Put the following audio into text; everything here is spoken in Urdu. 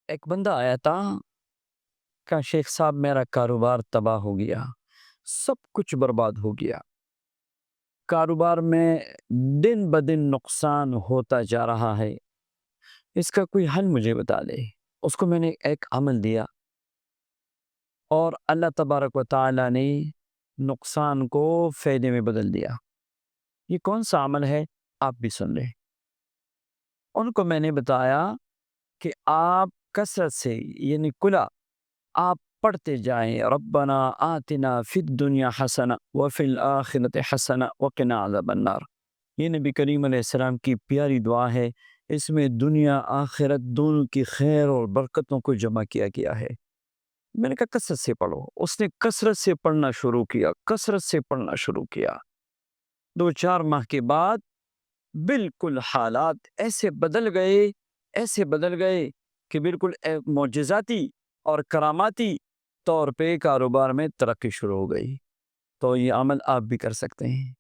ایک بندہ آیا تھا کہ شیخ صاحب میرا کاروبار تباہ ہو گیا، سب کچھ برباد ہو گیا، کاروبار میں دن بدن نقصان ہوتا جا رہا ہے، اس کا کوئی حل مجھے بتا دے۔ اس کو میں نے ایک عمل دیا اور اللہ تبارک و تعالی نے نقصان کو فائدے میں بدل دیا۔ یہ کون سا عمل ہے؟ آپ بھی سن لیں۔ ان کو میں نے بتایا کہ آپ کثرت سے یعنی کلا آپ پڑھتے جائیں، ربنا آتنا فی الدنیا حسنہ وفی الآخرۃ حسنہ وقنا عذاب النار۔ یہ نبی کریم علیہ السلام کی پیاری دعا ہے، اس میں دنیا آخرت دونوں کی خیر اور برکتوں کو جمع کیا گیا ہے۔ میں نے کہا کثرت سے پڑھو۔ اس نے کثرت سے پڑھنا شروع کیا، کثرت سے پڑھنا شروع کیا۔ 2-4 ماہ کے بعد بالکل حالات ایسے بدل گئے، ایسے بدل گئے کہ بالکل معجزاتی اور کراماتی طور پہ کاروبار میں ترقی شروع ہو گئی۔ تو یہ عمل آپ بھی کر سکتے ہیں۔